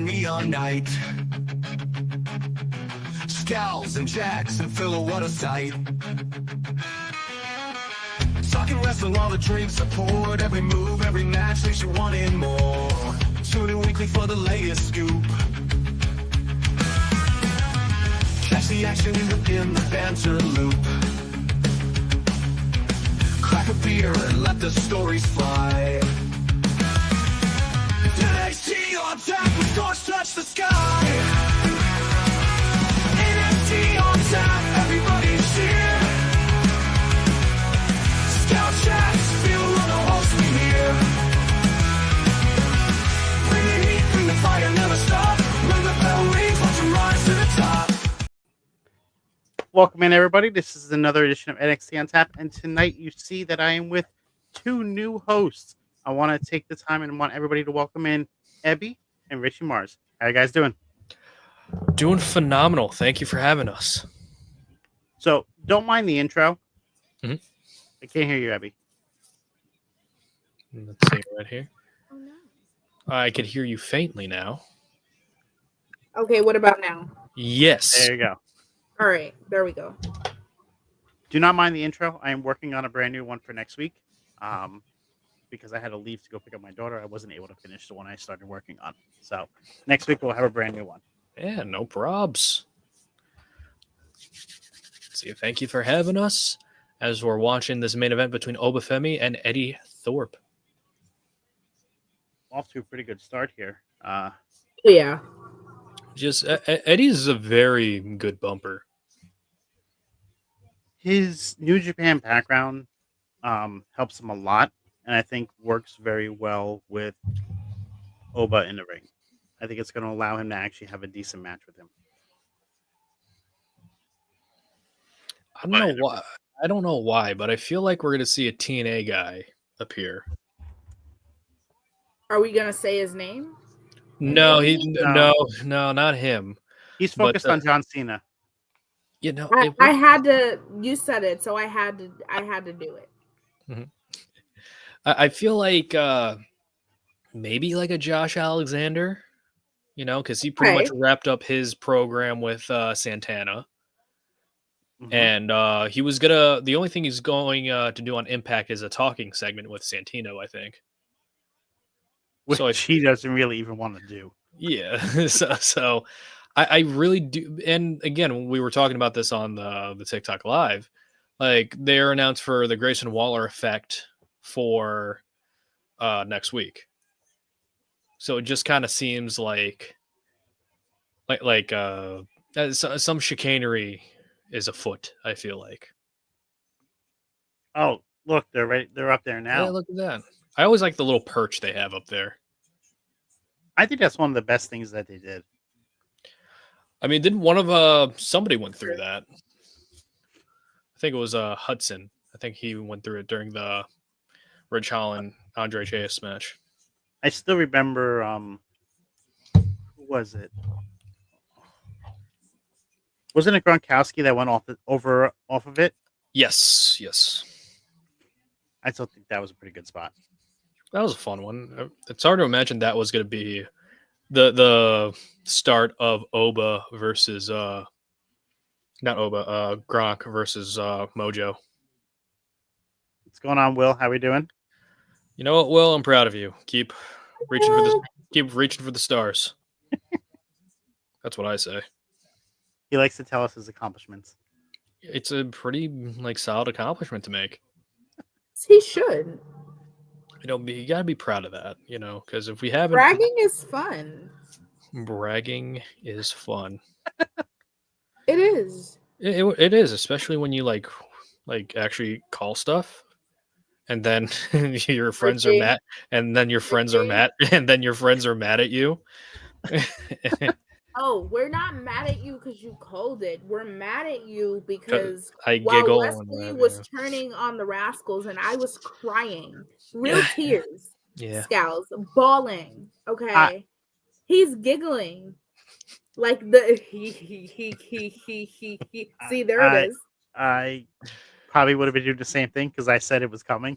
neon night. Scowls and jacks and filler, what a sight. Talking wrestling while the drinks are poured. Every move, every match leaves you wanting more. Tune in weekly for the latest scoop. Catch the action in the banter loop. Crack a beer and let the stories fly. NXT on tap with doors touch the sky. NXT on tap, everybody's here. Scout chats, feel on the host we hear. Bring the heat, bring the fire, never stop. When the bell rings, watch them rise to the top. Welcome in, everybody. This is another edition of NXT on Tap, and tonight you see that I am with two new hosts. I want to take the time and want everybody to welcome in Ebby and Richie Mars. How you guys doing? Doing phenomenal. Thank you for having us. So, don't mind the intro. Mhm. I can't hear you, Ebby. Let's see right here. Oh, no. I can hear you faintly now. Okay, what about now? Yes. There you go. All right, there we go. Do not mind the intro. I am working on a brand new one for next week. Because I had to leave to go pick up my daughter, I wasn't able to finish the one I started working on. So next week we'll have a brand new one. Yeah, no probs. So thank you for having us as we're watching this main event between Obafemi and Eddie Thorpe. Off to a pretty good start here. Yeah. Just Eddie's a very good bumper. His New Japan background helps him a lot, and I think works very well with Oba in the ring. I think it's going to allow him to actually have a decent match with him. I don't know why, but I feel like we're going to see a TNA guy appear. Are we gonna say his name? No, No. no, not him. He's focused on John Cena. You know, I had to. You said it, so I had to do it. I feel like maybe like a Josh Alexander, you know, because he pretty much wrapped up his program with Santana. Mhm. And he was the only thing he's going to do on Impact is a talking segment with Santino, I think. Which So he doesn't really even want to do. Yeah. so I really do. And again, we were talking about this on the TikTok Live. Like, they're announced for the Grayson Waller effect for next week. So it just kind of seems like some chicanery is afoot, I feel like. Oh, look, they're ready. They're up there now. Yeah, look at that. I always like the little perch they have up there. I think that's one of the best things that they did. I mean, didn't one of somebody went through that? I think it was Hudson. I think he went through it during the Ridge Holland Andre Chase match. I still remember who was it? Wasn't it Gronkowski that went off of it? Yes. I still think that was a pretty good spot. That was a fun one. It's hard to imagine that was going to be the start of Oba versus not Oba, Gronk versus Mojo. What's going on, Will? How we doing? You know what, Will? I'm proud of you. Keep reaching for the stars. That's what I say. He likes to tell us his accomplishments. It's a pretty solid accomplishment to make. He should. You got to be proud of that, because if we haven't... Bragging is fun. Bragging is fun. It is. It is, especially when you actually call stuff, and then your friends are mad, and then your friends are mad, and then your friends are mad at you. Oh, we're not mad at you because you called it. We're mad at you because while Wesley was turning on the Rascals and I was crying. Real tears. Yeah. Scowls. Bawling. Okay. He's giggling. Like the he. See, there it is. I probably would have been doing the same thing because I said it was coming.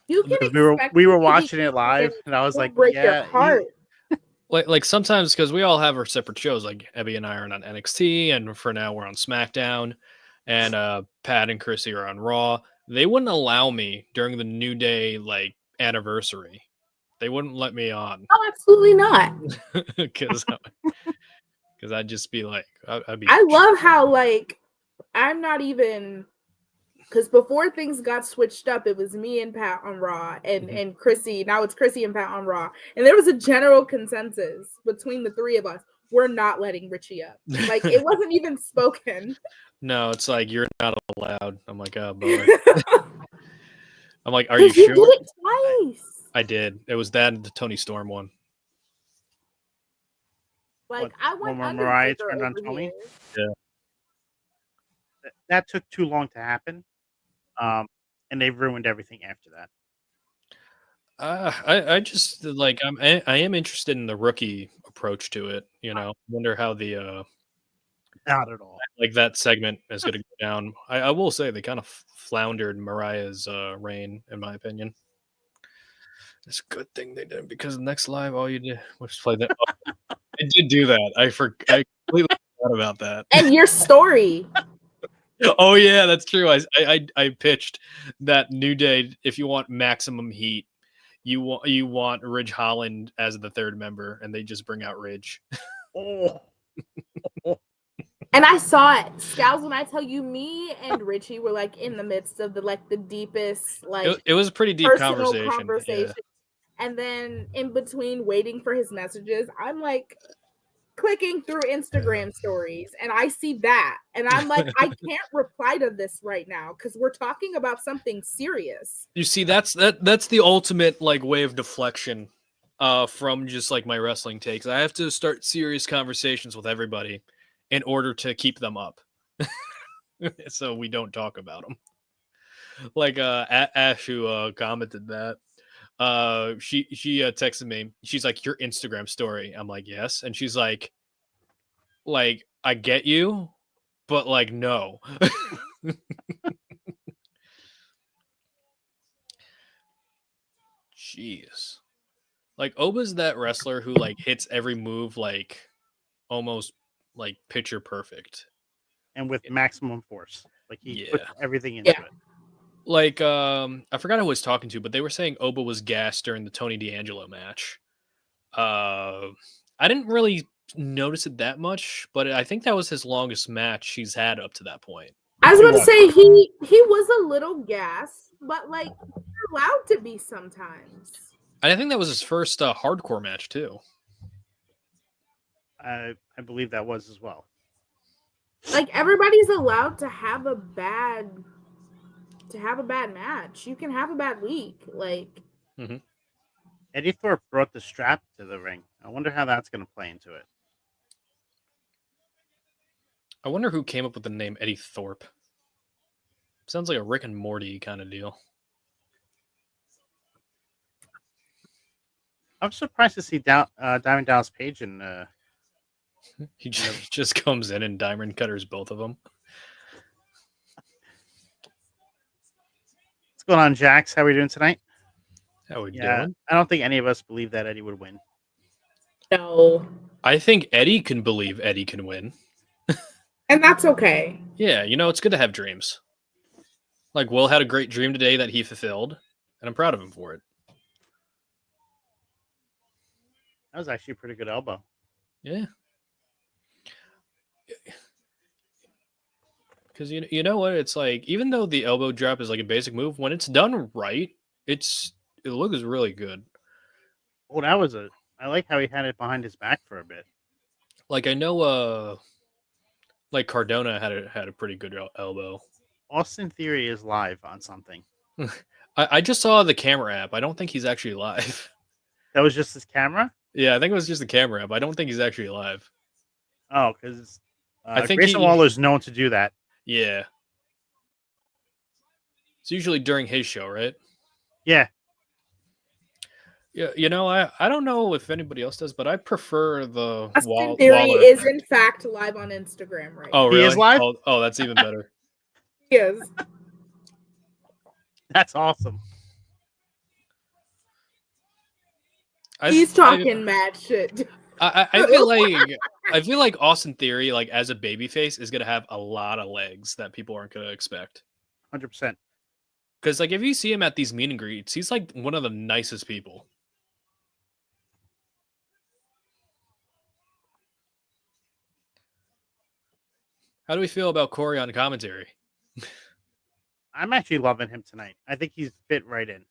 You can we were watching it live and I was like, break yeah, your heart. like sometimes because we all have our separate shows. Like Abby and I are on NXT, and for now we're on SmackDown, and Pat and Chrissy are on Raw. They wouldn't allow me during the New Day like anniversary. They wouldn't let me on Oh, absolutely not. because I'd just be like, I'd be. I love how like I'm not even because before things got switched up, it was me and Pat on Raw and Chrissy. Now it's Chrissy and Pat on Raw, and there was a general consensus between the three of us. We're not letting Richie up. Like it wasn't even spoken. No, it's like you're not allowed. I'm like, oh boy. I'm like, are you Because you sure? did it twice. I did. It was that and the Tony Storm one. Like What, I went when Mariah Undertaker turned on over Tony? here. That took too long to happen. And they've ruined everything after that. I just like I am interested in the rookie approach to it. You know, wonder how the Not at all. like that segment is going to go down. I will say they kind of floundered Mariah's reign, in my opinion. It's a good thing they did because next live, all you did was play that. Oh, I did do that. I completely forgot about that. And your story. Oh yeah, that's true. I pitched that New Day. If you want maximum heat, you want Ridge Holland as the third member, and they just bring out Ridge. Oh. And I saw it. Scouts, when I tell you, me and Richie were like in the midst of the deepest It was a pretty deep personal conversation. Yeah. And then in between waiting for his messages, I'm like clicking through Instagram stories and I see that. And I'm like, I can't reply to this right now because we're talking about something serious. You see, that's the ultimate like way of deflection from just like my wrestling takes. I have to start serious conversations with everybody in order to keep them up. So we don't talk about them. Like Ash who commented that. She texted me. She's like, your Instagram story. I'm like, yes. And she's like I get you, but like no. Jeez. Like Oba's that wrestler who like hits every move like almost like picture perfect. And with maximum force. Like he puts Yeah. everything into it. Like I forgot who I was talking to, but they were saying Oba was gassed during the Tony D'Angelo match. I didn't really notice it that much, but I think that was his longest match he's had up to that point. I was going to say he was a little gassed, but like you're allowed to be sometimes. I think that was his first hardcore match too. I believe that was as well. Like everybody's allowed to have a bad match. You can have a bad week. Like Eddie Thorpe brought the strap to the ring. I wonder how that's going to play into it. I wonder who came up with the name Eddie Thorpe. Sounds like a Rick and Morty kind of deal. I'm surprised to see Diamond Dallas Page in. He just comes in and diamond cutters both of them. What's going on, Jax? How are we doing tonight? How we doing? I don't think any of us believe that Eddie would win. No. I think Eddie can believe Eddie can win. And that's okay. Yeah, you know, it's good to have dreams. Like Will had a great dream today that he fulfilled, and I'm proud of him for it. That was actually a pretty good elbow. Yeah. Because you know what? It's like, even though the elbow drop is like a basic move, when it's done right, it looks really good. Oh, that was I like how he had it behind his back for a bit. Like I know like Cardona had a pretty good elbow. Austin Theory is live on something. I just saw the camera app. I don't think he's actually live. That was just his camera? Yeah, I think it was just the camera app. I don't think he's actually live. Oh, because I think Grayson Waller's known to do that. Yeah. It's usually during his show, right? Yeah. Yeah, you know, I don't know if anybody else does, but I prefer the Austin Theory Waller is effect. in fact live on Instagram right Oh, now. really? He is live? Oh, that's even better. He is. That's awesome. He's talking mad shit. I feel like Austin Theory, like as a babyface, is gonna have a lot of legs that people aren't gonna expect. 100%. Because like if you see him at these meet and greets, he's like one of the nicest people. How do we feel about Corey on commentary? I'm actually loving him tonight. I think he's fit right in.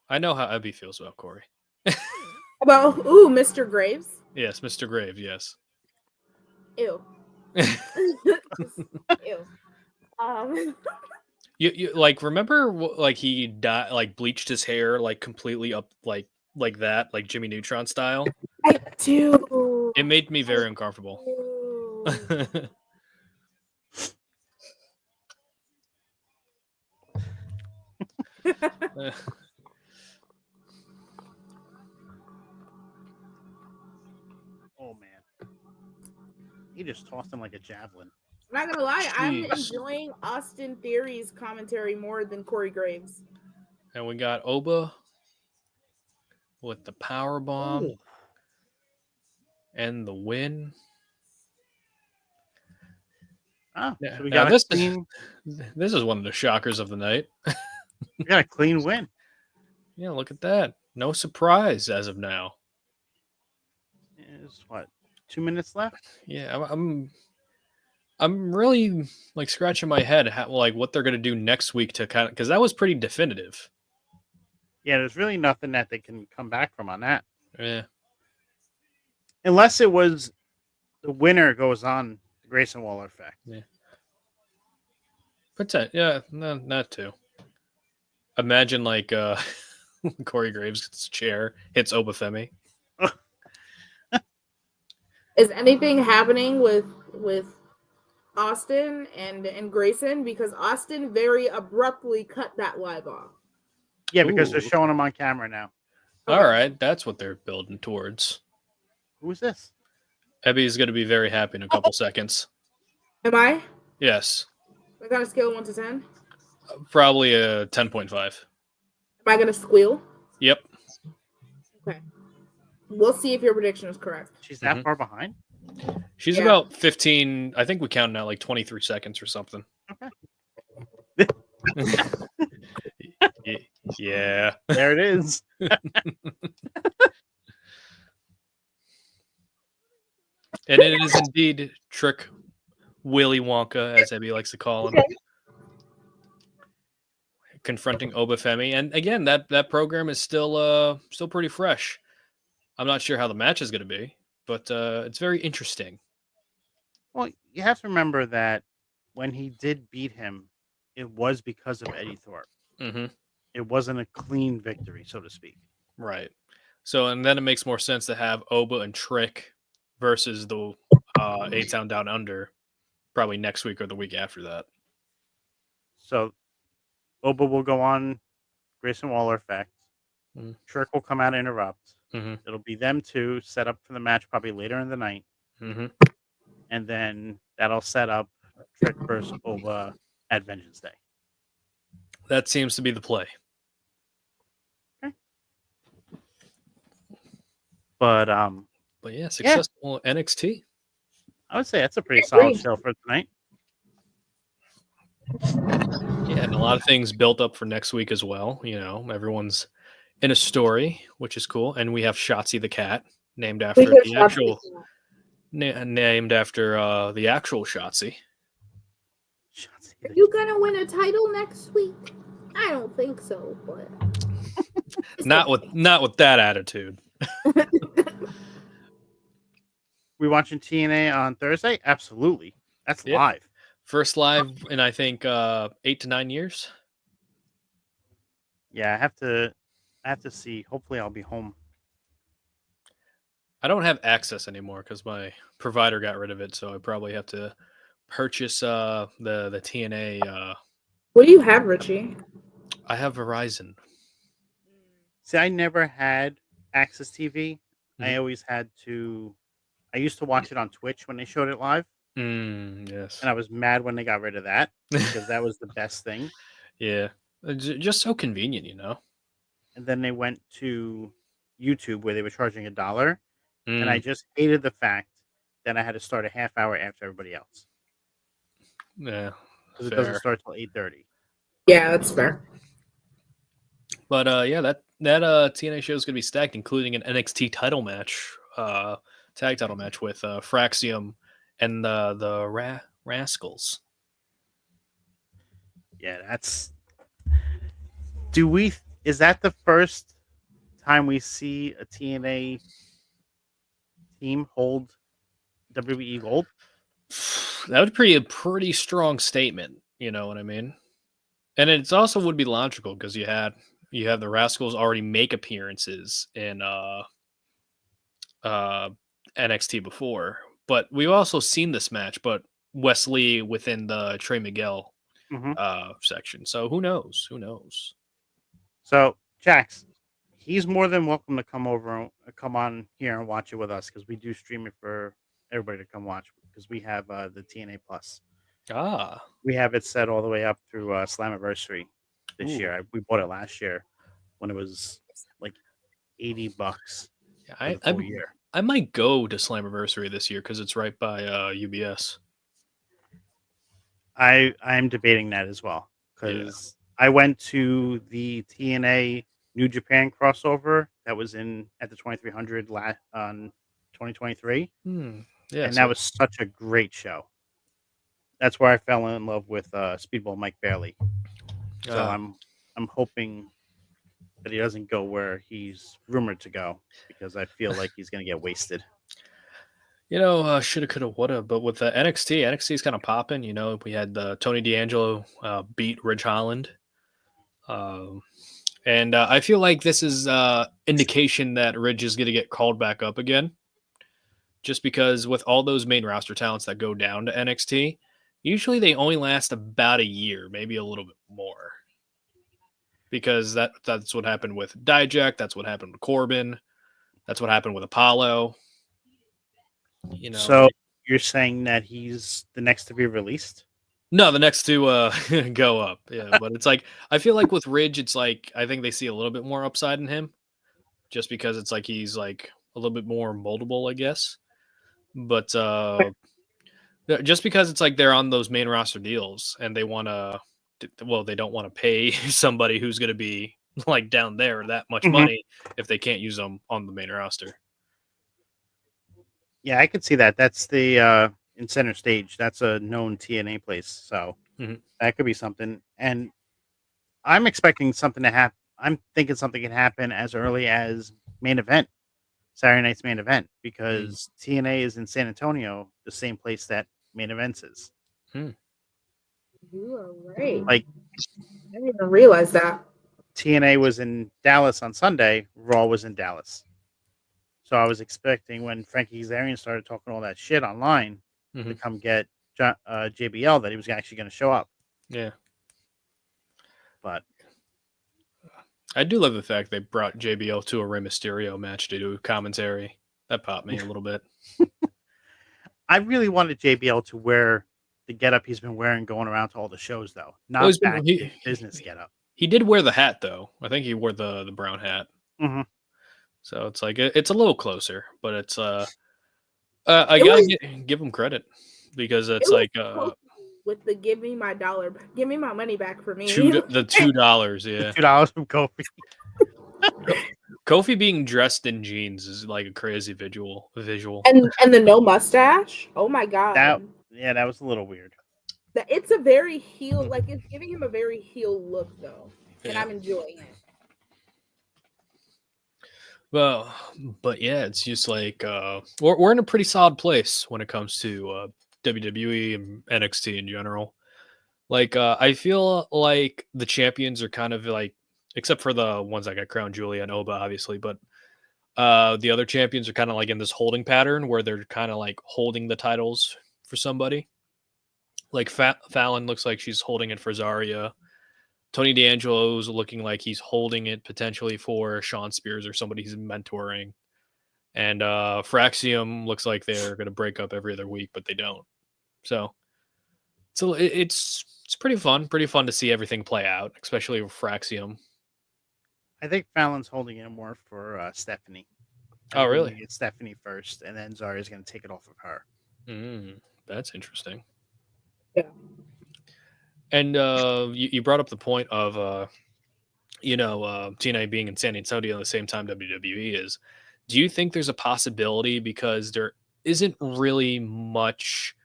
I know how Ebby feels about Corey. About Mr. Graves. Yes, Mr. Grave. Yes. Ew. Ew. You like remember like he died, like bleached his hair like completely up like that, like Jimmy Neutron style. I do. It made me very uncomfortable. Oh man, he just tossed him like a javelin. I'm not gonna lie, I'm Jeez. enjoying Austin Theory's commentary more than Corey Graves. And we got Oba with the power bomb Ooh. and the win. Oh, Yeah, so we now got this a clean. this is one of the shockers of the night. We got a clean win. Yeah, look at that. No surprise as of now. Is what 2 minutes left? Yeah, I'm really like scratching my head how, like what they're gonna do next week to kind of because that was pretty definitive. Yeah, there's really nothing that they can come back from on that, Yeah, unless it was the winner goes on the Grayson Waller effect. yeah, no, not too. Imagine like Corey Graves' chair hits Obafemi. Is anything happening with Austin and Grayson? Because Austin very abruptly cut that live off. Yeah, because they're Ooh. showing him on camera now. All right, that's what they're building towards. Who's this? Ebby is going to be very happy in a couple seconds. Am I? Yes, I got a scale of 1 to 10. probably a 10.5. Am I gonna squeal? Yep. Okay. We'll see if your prediction is correct. She's that far behind? She's Yeah. about 15. I think we counted out like 23 seconds or something. Yeah. There it is. And it is indeed Trick Willy Wonka, as Ebby likes to call him. Confronting Obafemi. And again, that program is still pretty fresh. I'm not sure how the match is going to be, but it's very interesting. Well, you have to remember that when he did beat him, it was because of Eddie Thorpe. Mm-hmm. It wasn't a clean victory, so to speak. Right. So, and then it makes more sense to have Oba and Trick versus the A-Town Down Under probably next week or the week after that. So Oba will go on Grayson Waller effect. Mhm. Trick will come out and interrupt. Mm-hmm. It'll be them two set up for the match probably later in the night. Mm-hmm. And then that'll set up Trick versus Oba at Vengeance Day. That seems to be the play. But yeah, successful NXT. I would say that's a pretty solid show for tonight. Yeah, and a lot of things built up for next week as well. You know, everyone's in a story, which is cool. And we have Shotzi the cat, named after the actual Shotzi. Are you gonna win a title next week? I don't think so, but not with that attitude. We watching TNA on Thursday? Absolutely. That's live. First live in I think 8 to 9 years. Yeah, I have to see. Hopefully I'll be home. I don't have access anymore because my provider got rid of it, so I probably have to purchase the TNA. What do you have, Richie? I have Verizon. See, I never had Access TV. I always had to. I used to watch it on Twitch when they showed it live. Yes. And I was mad when they got rid of that because that was the best thing. Yeah. Just so convenient, you know. And then they went to YouTube where they were charging $1, and I just hated the fact that I had to start a half hour after everybody else Yeah, because it doesn't fair. start till 8:30. Yeah, that's fair. But yeah, that TNA show is going to be stacked, including an NXT title match, tag title match with Fraxium and the Rascals. Yeah, that's. Is that the first time we see a TNA team hold WWE Gold? That would be a pretty strong statement. You know what I mean? And it also would be logical because you have the Rascals already make appearances in uh, NXT before, but we've also seen this match, but Wesley within the Trey Miguel Mm-hmm. section. So who knows? Who knows? So, Jax, he's more than welcome to come on here and watch it with us because we do stream it for everybody to come watch because we have the TNA Plus. Ah, We have it set all the way up through Slammiversary this Ooh. year. We bought it last year when it was like $80 yeah, for the full year. I might go to Slammiversary this year because it's right by UBS. I'm debating that as well because I went to the TNA New Japan crossover that was at the 2300 on 2023, Yeah, and that was such a great show. That's where I fell in love with Speedball Mike Bailey. So I'm hoping that he doesn't go where he's rumored to go because I feel like he's going to get wasted. Shoulda, coulda, woulda. But with the NXT is kind of popping. You know, we had Tony D'Angelo beat Ridge Holland. And I feel like this is indication that Ridge is going to get called back up again. Just because with all those main roster talents that go down to NXT, usually they only last about a year, maybe a little bit more. Because that's what happened with Dijak. That's what happened with Corbin. That's what happened with Apollo. So you're saying that he's the next to be released? No, the next to go up. Yeah, but it's like I feel like with Ridge, it's like I think they see a little bit more upside in him, just because it's like he's like a little bit more moldable, I guess. But just because it's like they're on those main roster deals and they want to, well, they don't want to pay somebody who's going to be like down there that much money if they can't use them on the main roster. Yeah, I could see that. That's the in Center Stage. That's a known TNA place, so that could be something. And I'm expecting something to happen. I'm thinking something can happen as early as main event, Saturday night's main event, because TNA is in San Antonio, the same place that main events is. You are right. Like, I didn't even realize that. TNA was in Dallas on Sunday, Raw was in Dallas. So I was expecting when Frankie Kazarian started talking all that shit online to come get JBL that he was actually going to show up. Yeah. But I do love the fact they brought JBL to a Rey Mysterio match to do commentary. That popped me a little bit. I really wanted JBL to wear the getup he's been wearing going around to all the shows, though. Not back in business getup. He did wear the hat, though. I think he wore the brown hat. Mm-hmm. So it's like it's a little closer, but it's I gotta give him credit because it's like with the give me my money back for me. The $2, yeah. $2 from Kofi. Kofi being dressed in jeans is like a crazy visual. And the no mustache. Oh my god. That was a little weird. It's a very heel, like it's giving him a very heel look though, and I'm enjoying it. Well, but yeah, it's just like we're in a pretty solid place when it comes to WWE and NXT in general. Like I feel like the champions are kind of like, except for the ones that got crowned, Julia and Oba, obviously, but the other champions are kind of like in this holding pattern where they're kind of like holding the titles for somebody. Like Fallon looks like she's holding it for Zarya. Tony D'Angelo's looking like he's holding it potentially for Sean Spears or somebody he's mentoring. And Fraxium looks like they're going to break up every other week, but they don't. So it's pretty fun to see everything play out, especially with Fraxium. I think Fallon's holding it more for Stephanie. Oh, really? Get Stephanie first, and then Zarya's going to take it off of her. That's interesting. Yeah. And you brought up the point of TNA being in San Antonio at the same time WWE is. Do you think there's a possibility, because there isn't really much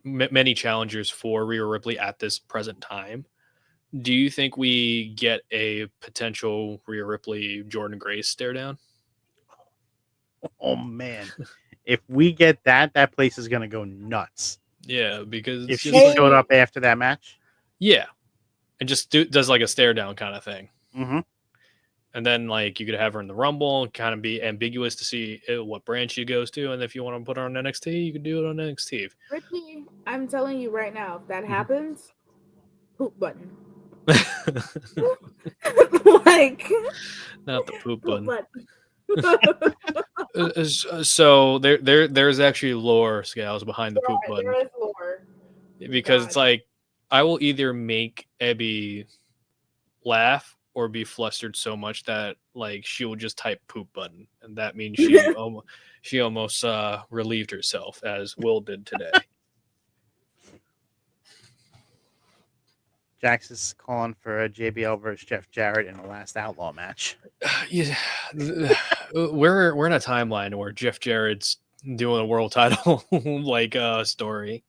many challengers for Rhea Ripley at this present time? Do you think we get a potential Rhea Ripley Jordan Grace stare down? Oh man, if we get that, that place is going to go nuts. Yeah, because If she just showed up after that match, yeah, and just does like a stare down kind of thing. mm-hmm. And then, like, you could have her in the Rumble and kind of be ambiguous to see what brand she goes to. And if you want to put her on NXT, you could do it on NXT. Ricky, I'm telling you right now, if that happens, poop button. Like, not the poop button. button. So there's actually lore, Scales, behind the poop button. There is lore. Because it's like, I will either make Abby laugh or be flustered so much that, like, she will just type poop button, and that means she almost relieved herself, as Will did today. Jax is calling for a JBL versus Jeff Jarrett in the last Outlaw match. Yeah, we're in a timeline where Jeff Jarrett's doing a world title like story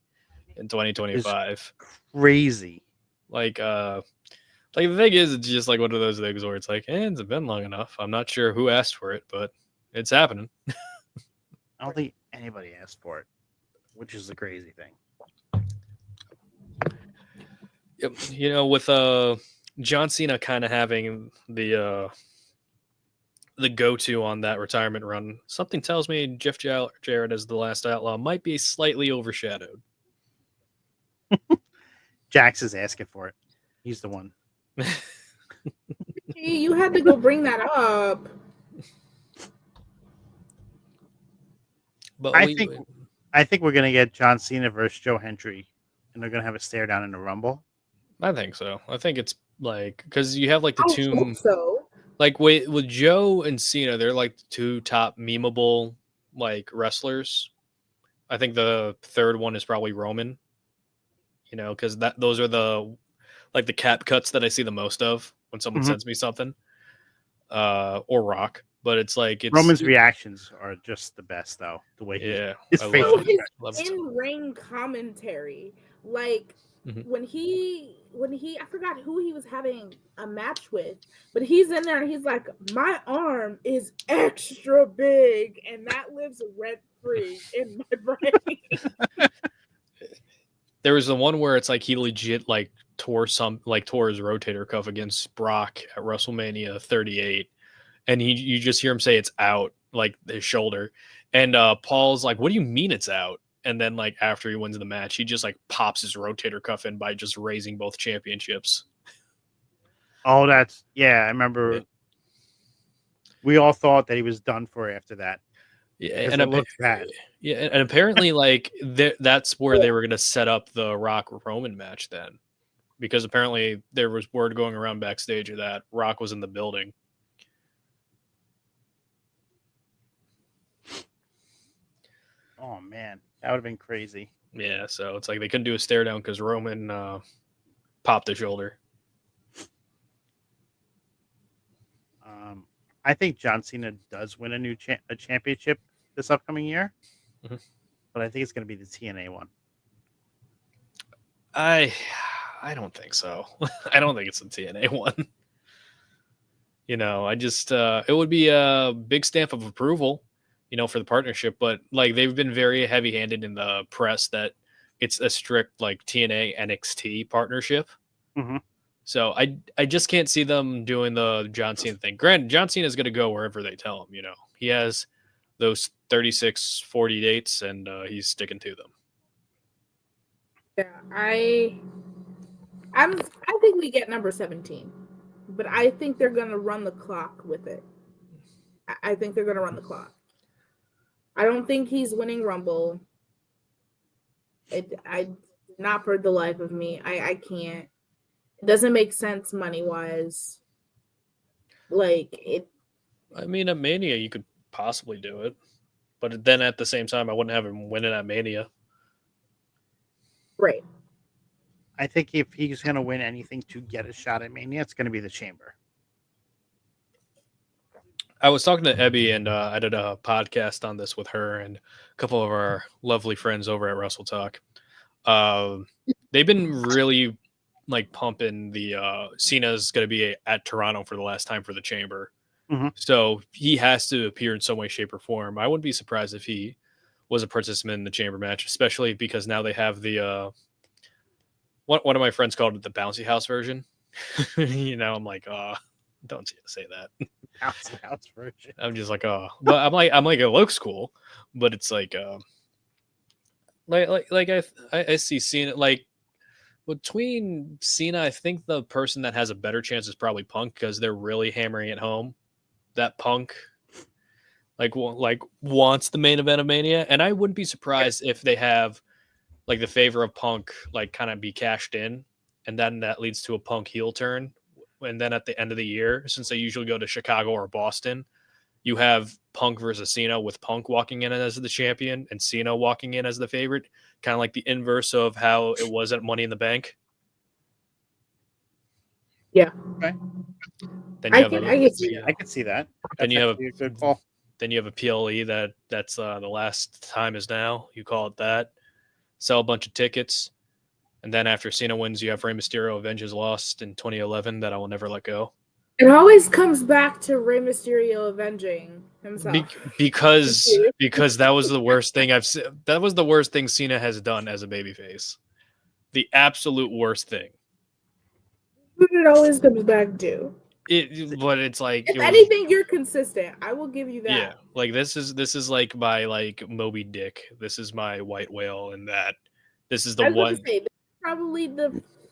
in 2025. It's crazy. Like the thing is, it's just like one of those things where it's like, it's been long enough. I'm not sure who asked for it, but it's happening. I don't think anybody asked for it, which is the crazy thing. With John Cena kind of having the go-to on that retirement run, something tells me Jeff Jarrett as the last Outlaw might be slightly overshadowed. Jax is asking for it. He's the one. You had to go bring that up. But I think we're gonna get John Cena versus Joe Hendry, and they're gonna have a stare down in the Rumble. I think so. I think it's like, because you have like the I two. hope so. Like with Joe and Cena, they're like the two top memeable like wrestlers. I think the third one is probably Roman. Because those are the cap cuts that I see the most of when someone sends me something. Or Rock. But it's Roman's reactions are just the best, though. The way his facial his in-ring commentary, like when he I forgot who he was having a match with, but he's in there and he's like, my arm is extra big, and that lives rent free in my brain. There was the one where it's like he legit like tore his rotator cuff against Brock at WrestleMania 38. And you just hear him say it's out, like his shoulder. And Paul's like, what do you mean it's out? And then like after he wins the match, he just like pops his rotator cuff in by just raising both championships. Oh, I remember. Yeah. We all thought that he was done for after that. Yeah, and it looked bad. Yeah, and apparently like that's where they were going to set up the Rock Roman match then. Because apparently there was word going around backstage that Rock was in the building. Oh man, that would have been crazy. Yeah, so it's like they couldn't do a stare down because Roman popped the shoulder. I think John Cena does win a championship this upcoming year, but I think it's going to be the TNA one. I don't think so. I don't think it's the TNA one. I just it would be a big stamp of approval. For the partnership, but like they've been very heavy-handed in the press that it's a strict like TNA NXT partnership. Mm-hmm. So I just can't see them doing the John Cena thing. Granted, John Cena is going to go wherever they tell him. He has those 36, 40 dates, and he's sticking to them. Yeah, I think we get number 17, but I think they're going to run the clock with it. I think they're going to run the clock. I don't think he's winning Rumble. I not for the life of me. I can't. It doesn't make sense money wise. Like it. I mean, at Mania, you could possibly do it. But then at the same time, I wouldn't have him winning at Mania. Right. I think if he's going to win anything to get a shot at Mania, it's going to be the Chamber. I was talking to Ebby, and I did a podcast on this with her and a couple of our lovely friends over at Wrestle Talk. They've been really like pumping the Cena's going to be at Toronto for the last time for the Chamber. Mhm. So he has to appear in some way, shape, or form. I wouldn't be surprised if he was a participant in the Chamber match, especially because now they have the one of my friends called it the bouncy house version. I'm like, don't say that. Bouncy house version. I'm just like, but I'm like, it looks cool, but it's like I see Cena like between Cena. I think the person that has a better chance is probably Punk because they're really hammering it home that Punk like wants the main event of Mania, and I wouldn't be surprised if they have like the favor of Punk like kind of be cashed in, and then that leads to a Punk heel turn. And then at the end of the year, since they usually go to Chicago or Boston, you have Punk versus Cena with Punk walking in as the champion and Cena walking in as the favorite, kind of like the inverse of how it was at Money in the Bank. Yeah. Okay. Then you I can see that. Then you have a good call. Then you have a PLE that's the last time is now. You call it that. Sell a bunch of tickets. And then after Cena wins, you have Rey Mysterio avenge his loss in 2011 that I will never let go. It always comes back to Rey Mysterio avenging himself. Because that was the worst thing I've seen. That was the worst thing Cena has done as a babyface. The absolute worst thing. But it always comes back to. But it's like if anything, you're consistent. I will give you that. Yeah, like this is like my like Moby Dick. This is my white whale, and that this is the one. This is probably the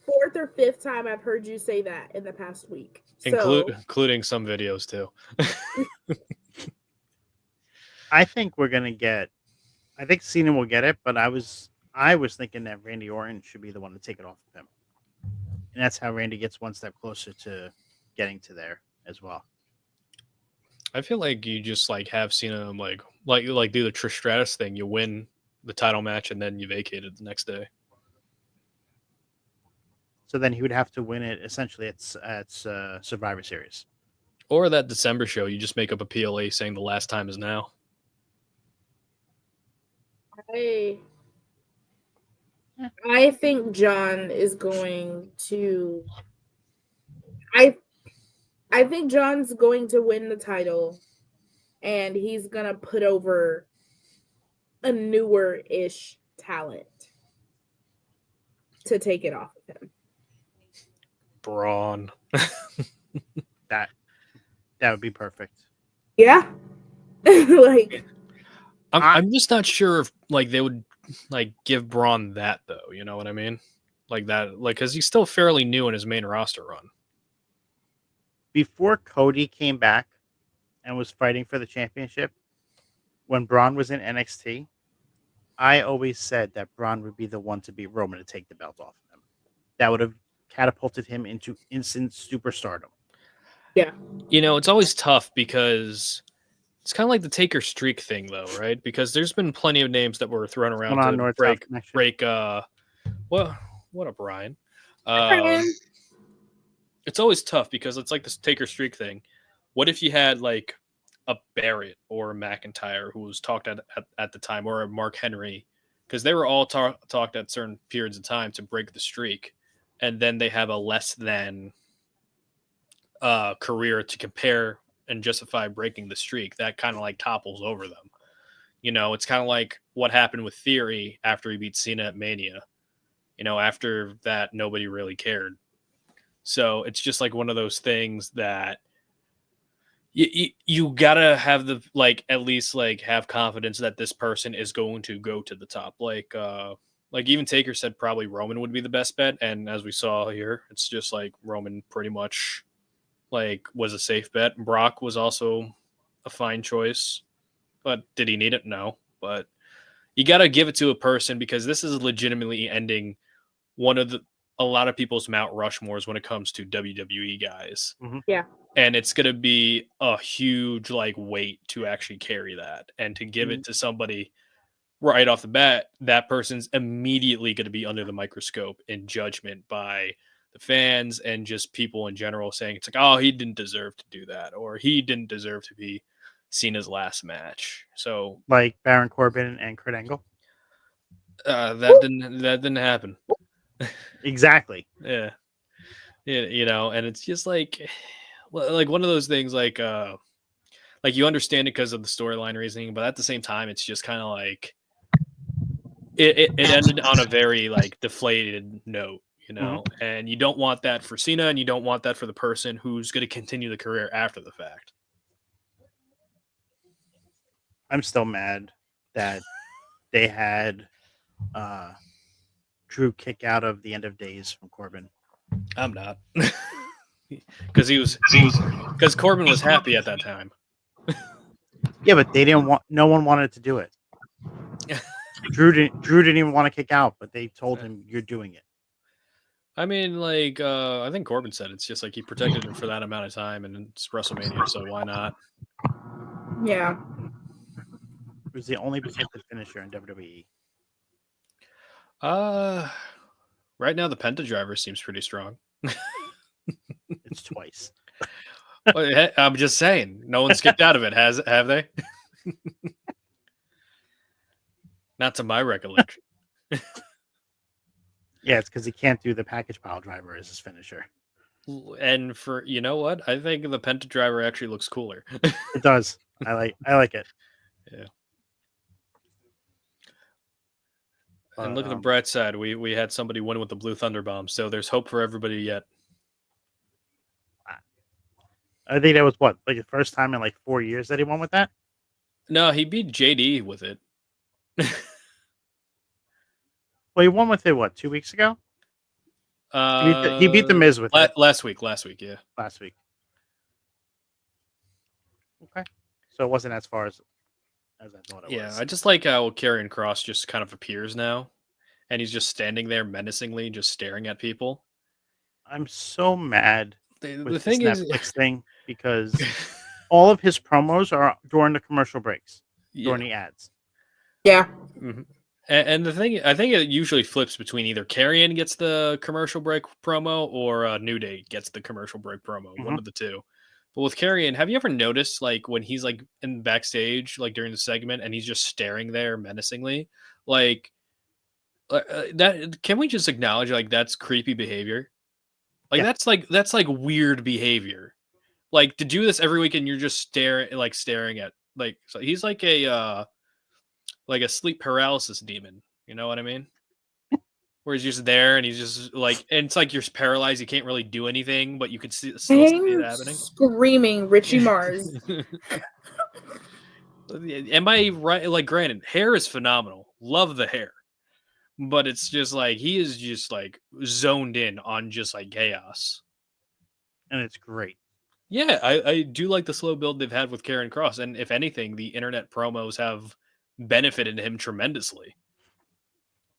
4th or 5th time I've heard you say that in the past week, including some videos too. I think we're gonna get. I think Cena will get it, but I was thinking that Randy Orton should be the one to take it off of him, and that's how Randy gets one step closer to getting to there as well. I feel like you just like have Cena like do the Trish Stratus thing. You win the title match and then you vacate it the next day. So then he would have to win it essentially at Survivor Series. Or that December show, you just make up a PLA saying the last time is now. I think John is going to. I think John's going to win the title, and he's gonna put over a newer-ish talent to take it off of him. Braun. that would be perfect. Yeah. Like I'm just not sure if like they would like give Braun that though, you know what I mean? Like that, like because he's still fairly new in his main roster run. Before Cody came back and was fighting for the championship, when Braun was in NXT, I always said that Braun would be the one to beat Roman to take the belt off of him. That would have catapulted him into instant superstardom. Yeah. You know, it's always tough because it's kind of like the Taker streak thing, though, right? Because there's been plenty of names that were thrown around to break. What up, Ryan? It's always tough because it's like this Taker streak thing. What if you had like a Barrett or a McIntyre who was talked at the time, or a Mark Henry, because they were all talked at certain periods of time to break the streak, and then they have a less than career to compare and justify breaking the streak. That kind of like topples over them. You know, it's kind of like what happened with Theory after he beat Cena at Mania. You know, after that, nobody really cared. So it's just like one of those things that you gotta have the like at least like have confidence that this person is going to go to the top. Like even Taker said probably Roman would be the best bet, and as we saw here, it's just like Roman pretty much like was a safe bet. Brock was also a fine choice, but did he need it? No. But you gotta give it to a person because this is legitimately ending one of a lot of people's Mount Rushmores when it comes to WWE guys. Mhm. Yeah. And it's going to be a huge like weight to actually carry that, and to give Mm. it to somebody right off the bat, that person's immediately going to be under the microscope in judgment by the fans and just people in general, saying it's like, oh, he didn't deserve to do that, or he didn't deserve to be seen as last match. So Like Baron Corbin and Kurt Angle. that didn't happen. Exactly. Yeah. You know, and it's just like one of those things like you understand it because of the storyline reasoning, but at the same time it's just kind of like it ended on a very like deflated note, you know. And you don't want that for Cena, and you don't want that for the person who's going to continue the career after the fact. I'm still mad that they had Drew kick out of the end of days from Corbin. I'm not. Because Corbin was happy at that time. Yeah, but they didn't want. No one wanted to do it. Drew didn't even want to kick out, but they told him, "You're doing it." I mean, like I think Corbin said it's just like he protected him for that amount of time, and it's WrestleMania, so why not? Yeah. It was the only protected finisher in WWE. Right now the Penta driver seems pretty strong. It's twice. Well, I'm just saying, no one's kicked out of it, have they? Not to my recollection. Yeah, it's because he can't do the package pile driver as his finisher. And for you know what, I think the Penta driver actually looks cooler. It does. I like it. Yeah. And look at the bright side. We had somebody win with the Blue Thunder Bomb, so there's hope for everybody yet. I think that was like the first time in like 4 years that he won with that. No, he beat JD with it. Well, he won with it 2 weeks ago? He beat the Miz with it last week, yeah. last week. Okay. So it wasn't as far as I thought it was. Yeah, I just like how Karrion Kross just kind of appears now, and he's just standing there menacingly, just staring at people. I'm so mad The with thing this is, Netflix thing because all of his promos are during the commercial breaks, yeah. during the ads. Yeah. Mm-hmm. And the thing, I think it usually flips between either Karrion gets the commercial break promo or New Day gets the commercial break promo, one of the two. But with Karrion, have you ever noticed like when he's like in backstage, like during the segment, and he's just staring there menacingly, like that? Can we just acknowledge like that's creepy behavior? Like that's like weird behavior. Like to do this every week and you're just staring at like, so he's like a sleep paralysis demon. You know what I mean? Where he's just there and he's just like, and it's like you're paralyzed. You can't really do anything, but you can still see it happening. Screaming Richie Mars. Am I right? Like, granted, hair is phenomenal. Love the hair. But it's just like, he is just like zoned in on just like chaos. And it's great. Yeah, I do like the slow build they've had with Karrion Kross. And if anything, the internet promos have benefited him tremendously.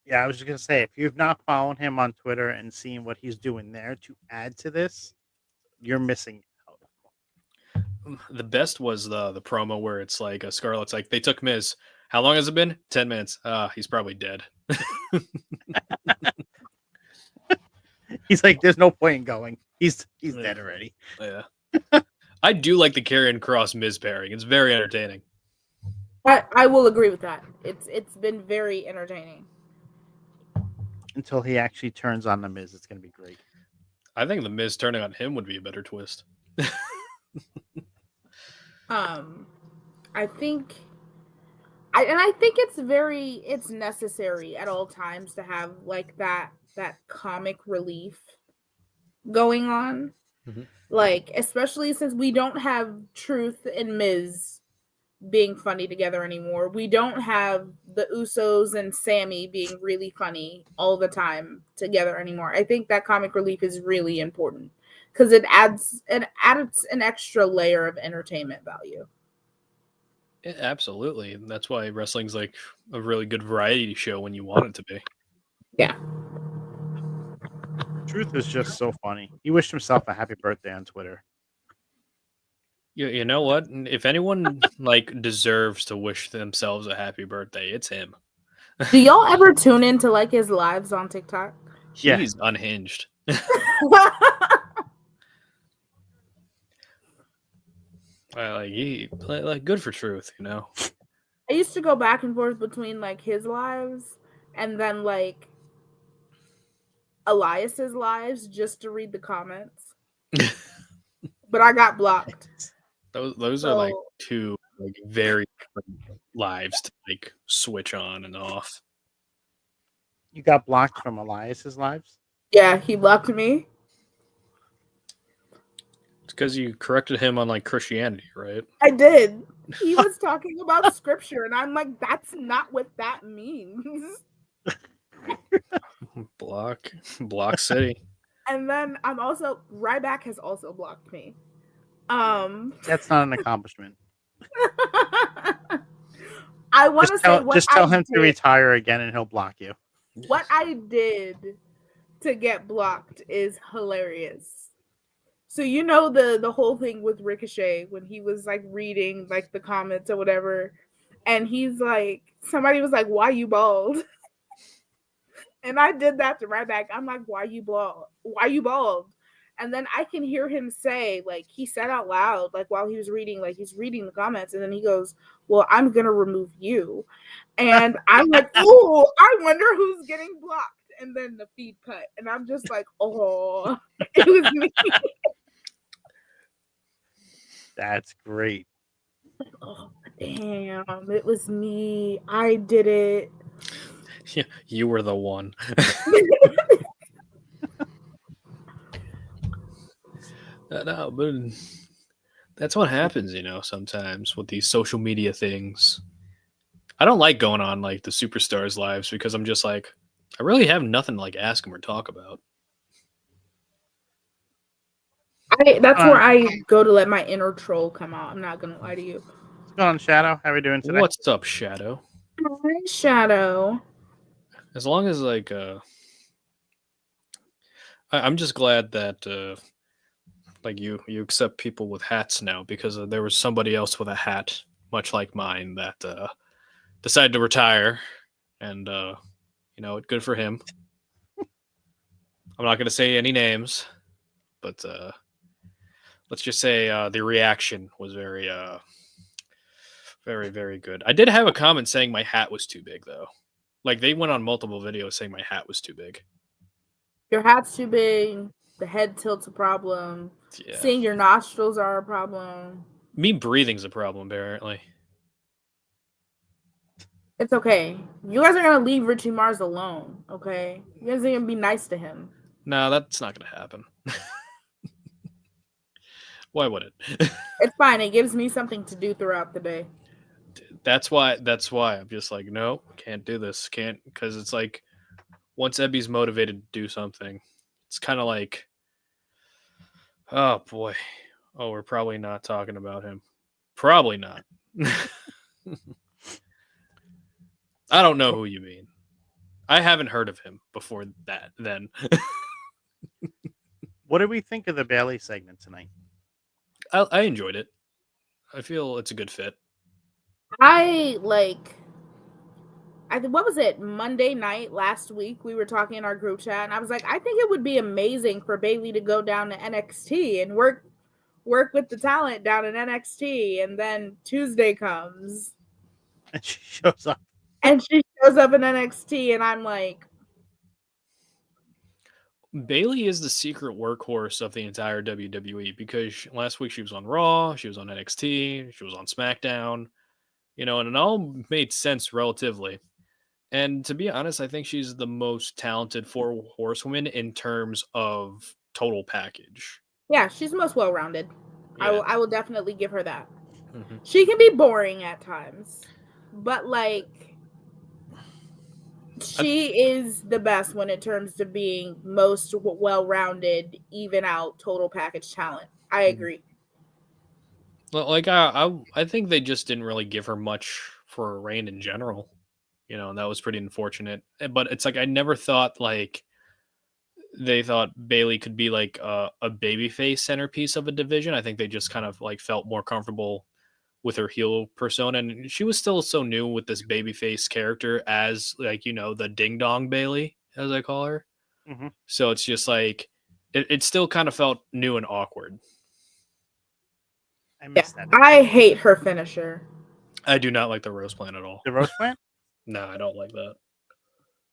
Yeah, I was just going to say, if you've not followed him on Twitter and seen what he's doing there to add to this, you're missing out. The best was the promo where it's like Scarlett's like, they took Miz. How long has it been? 10 minutes. He's probably dead. He's like, there's no point in going. He's dead already. Yeah. I do like the Karrion Kross Miz pairing. It's very entertaining. I will agree with that. It's been very entertaining. Until he actually turns on the Miz, it's going to be great. I think the Miz turning on him would be a better twist. I think it's necessary at all times to have like that comic relief going on. Mm-hmm. Like, especially since we don't have Truth and Miz being funny together anymore. We don't have the Usos and Sammy being really funny all the time together anymore. I think that comic relief is really important because it adds an extra layer of entertainment value. Yeah, absolutely. And that's why wrestling's like a really good variety show when you want it to be. Yeah. Truth is just so funny. He wished himself a happy birthday on Twitter. You know what? If anyone like deserves to wish themselves a happy birthday, it's him. Do y'all ever tune into like his lives on TikTok? Yeah. He's unhinged. Like good for Truth, you know. I used to go back and forth between like his lives and then like Elias's lives just to read the comments. But I got blocked. Those are like two like very different lives to like switch on and off. You got blocked from Elias's lives? Yeah, he blocked me. It's because you corrected him on like Christianity, right? I did. He was talking about scripture, and I'm like, that's not what that means. Block City. And then I'm also Ryback has also blocked me. That's not an accomplishment. I want to say just tell him to retire again, and he'll block you. What I did to get blocked is hilarious. So you know the whole thing with Ricochet when he was like reading like the comments or whatever, and he's like, somebody was like, "Why you bald?" And I did that to Ryback. I'm like, "Why you bald? Why you bald?" And then I can hear him say, like, he said out loud, like while he was reading, like he's reading the comments, and then he goes, "Well, I'm gonna remove you," and I'm like, "Oh, I wonder who's getting blocked." And then the feed cut, and I'm just like, "Oh, it was me." That's great. Oh, damn, it was me. I did it. Yeah, you were the one. No, but that's what happens, you know, sometimes with these social media things. I don't like going on like the superstars' lives because I'm just like, I really have nothing to like ask them or talk about. That's where I go to let my inner troll come out. I'm not gonna lie to you. What's going on, Shadow? How are we doing today? What's up, Shadow? Hi, Shadow. As long as like I'm just glad that like you accept people with hats now because there was somebody else with a hat much like mine that decided to retire, and you know, good for him. I'm not going to say any names, but let's just say the reaction was very very, very good. I did have a comment saying my hat was too big, though. Like, they went on multiple videos saying my hat was too big. Your hat's too big. The head tilt's a problem. Yeah. Seeing your nostrils are a problem. Me breathing's a problem, apparently. It's okay. You guys are going to leave Richie Mars alone, okay? You guys are going to be nice to him. No, that's not going to happen. Why would it? It's fine. It gives me something to do throughout the day. That's why I'm just like, no, can't do this. Can't, because it's like once Ebby's motivated to do something, it's kind of like, oh boy. Oh, we're probably not talking about him. Probably not. I don't know who you mean. I haven't heard of him before that then. What did we think of the Bailey segment tonight? I enjoyed it. I feel it's a good fit. What was it? Monday night last week, we were talking in our group chat, and I was like, I think it would be amazing for Bailey to go down to NXT and work with the talent down in NXT. And then Tuesday comes, And she shows up. and she shows up in NXT, and I'm like, Bailey is the secret workhorse of the entire WWE because last week she was on Raw, she was on NXT, she was on SmackDown, you know, and it all made sense relatively. And to be honest, I think she's the most talented four horsewoman in terms of total package. yeah, she's most well-rounded. Yeah. I will definitely give her that. Mm-hmm. She can be boring at times, but like, she is the best when it comes to being most well-rounded, even out total package talent. I agree. Like I think they just didn't really give her much for a reign in general, you know, and that was pretty unfortunate. But it's like I never thought like they thought Bailey could be like a babyface centerpiece of a division. I think they just kind of like felt more comfortable with her heel persona, and she was still so new with this babyface character as like the Ding Dong Bailey, as I call her. Mm-hmm. So it's just like it still kind of felt new and awkward. I missed that. I hate her finisher. I do not like the roast plan at all. The roast plant? No, I don't like that.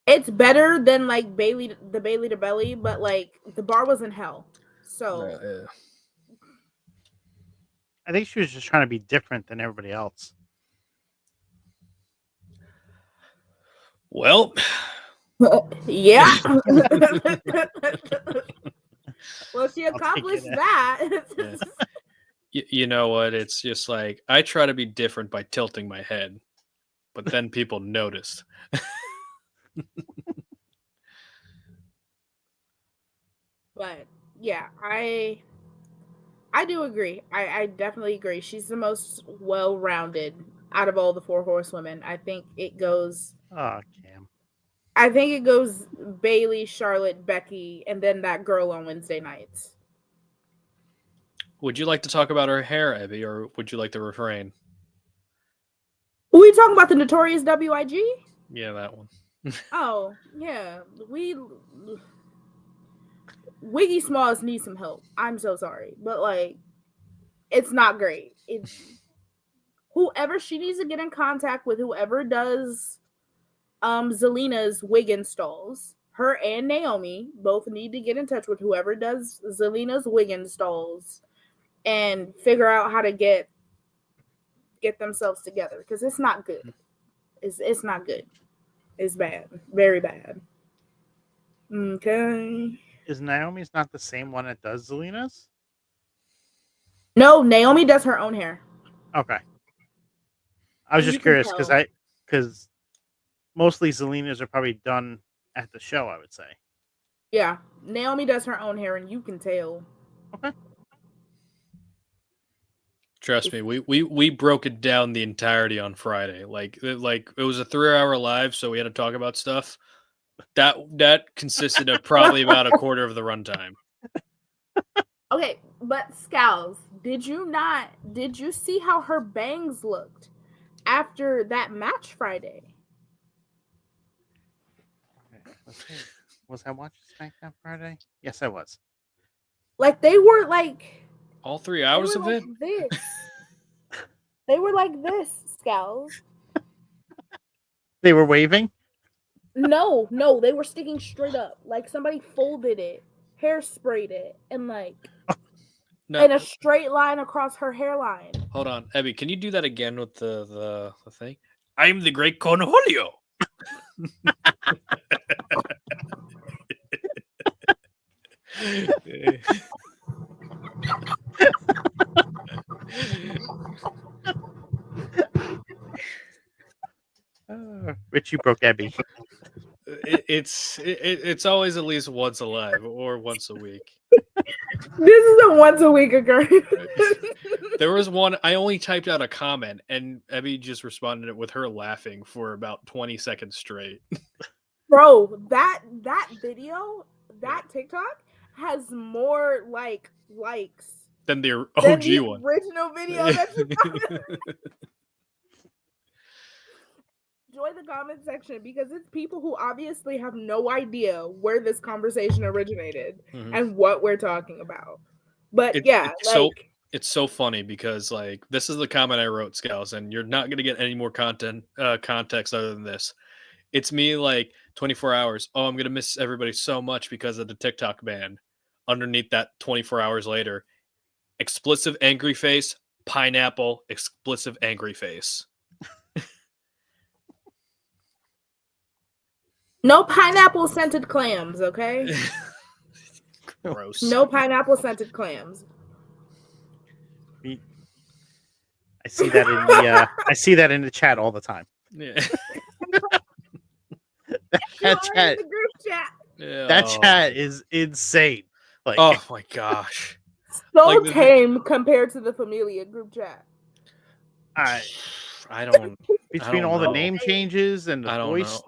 It's better than like Bailey to belly, but like the bar was in hell. So Yeah. I think she was just trying to be different than everybody else. Well, yeah. Well, she I'll take accomplished it. that. Yeah. You know what? It's just like I try to be different by tilting my head, but then people noticed. But yeah, I do agree. I definitely agree. She's the most well-rounded out of all the 4 horsewomen. I think it goes Oh, Cam. Bailey, Charlotte, Becky, and then that girl on Wednesday nights. Would you like to talk about her hair, Abby, or would you like to refrain? Are we talking about the Notorious WIG? Yeah, that one. Oh, yeah. Wiggy Smalls needs some help. I'm so sorry. But like it's not great. Whoever she needs to get in contact with, whoever does Zelina's wig installs, her and Naomi both need to get in touch with whoever does Zelina's wig installs and figure out how to get themselves together, because it's not good. It's not good. It's bad. Very bad. Okay. Is Naomi's not the same one that does Zelina's? No, Naomi does her own hair. Okay. I was You just can curious tell. because mostly Zelina's are probably done at the show, I would say. Yeah, Naomi does her own hair, and you can tell. Okay. Trust me, we broke it down the entirety on Friday. Like it was a 3-hour live, so we had to talk about stuff. That consisted of probably about a quarter of the runtime. Okay, but Scowls, did you see how her bangs looked after that match Friday? Was I watching SmackDown Friday? Yes, I was. Like they were like All 3 hours of it? this. They were like this, Scowls. They were waving? No, they were sticking straight up. Like somebody folded it, hairsprayed it, and like No, in a straight line across her hairline. hold on, Abby. Can you do that again with the thing? I'm the great Cornholio. Richie broke Abby. It's always at least once a live or once a week. This is a once a week occurrence. There was one I only typed out a comment and Abby just responded with her laughing for about 20 seconds straight. Bro, that video, that TikTok has more likes Than the than OG the one. original video that you found. Join the comment section, because it's people who obviously have no idea where this conversation originated and what we're talking about. But it's so funny because like this is the comment I wrote, Scouts, and you're not gonna get any more context other than this. It's me like 24 hours. Oh, I'm gonna miss everybody so much because of the TikTok ban. Underneath that, 24 hours later, explicit angry face, pineapple, explicit angry face. no pineapple scented clams, okay? Gross. No pineapple scented clams. I see that in the I see that in the chat all the time. Yeah. That chat, that chat is insane. Like, oh my gosh. So Like, tame compared to the Familia group chat. I don't between all the name changes and the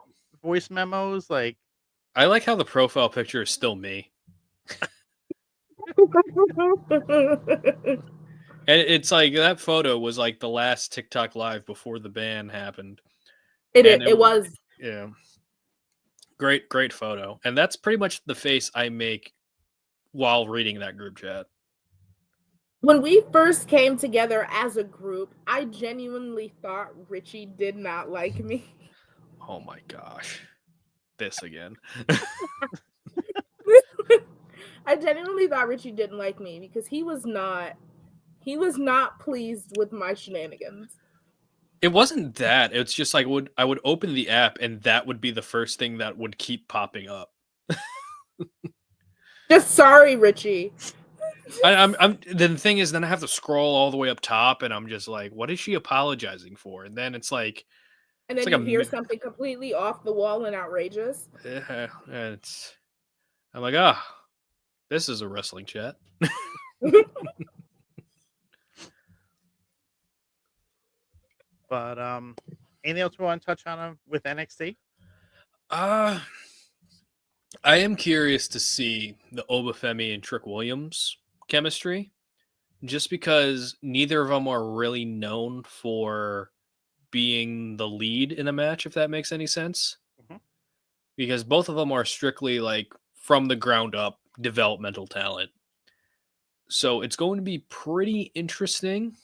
voice memos, like I like how the profile picture is still me. And it's like that photo was like the last TikTok live before the ban happened. It was. Yeah. Great photo. And that's pretty much the face I make while reading that group chat. When we first came together as a group, I genuinely thought Richie did not like me. Oh my gosh. This again. I genuinely thought Richie didn't like me because he was not pleased with my shenanigans. It wasn't that. It's just like I would open the app and that would be the first thing that would keep popping up. Just sorry, Richie. I'm the thing is then I have to scroll all the way up top and I'm just like, what is she apologizing for? And then it's like And then like you hear something completely off the wall and outrageous. I'm like, this is a wrestling chat. But anything else we want to touch on with NXT? I am curious to see the Obafemi and Trick Williams chemistry, just because neither of them are really known for being the lead in a match, if that makes any sense. Mhm. Because both of them are strictly like from the ground up developmental talent. So it's going to be pretty interesting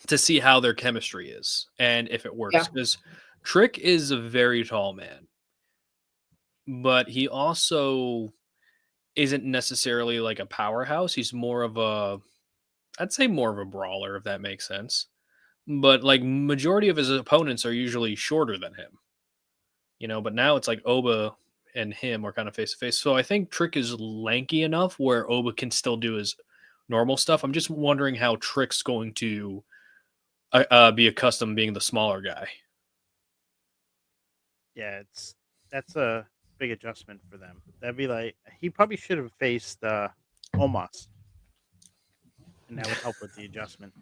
to see how their chemistry is and if it works. Because Trick is a very tall man, but he also isn't necessarily like a powerhouse. He's more of I'd say more of a brawler, if that makes sense. But like majority of his opponents are usually shorter than him, but now it's like Oba and him are kind of face to face. So I think Trick is lanky enough where Oba can still do his normal stuff. I'm just wondering how Trick's going to be accustomed being the smaller guy. Yeah, that's a big adjustment for them. That'd be like he probably should have faced Omos, and that would help with the adjustment.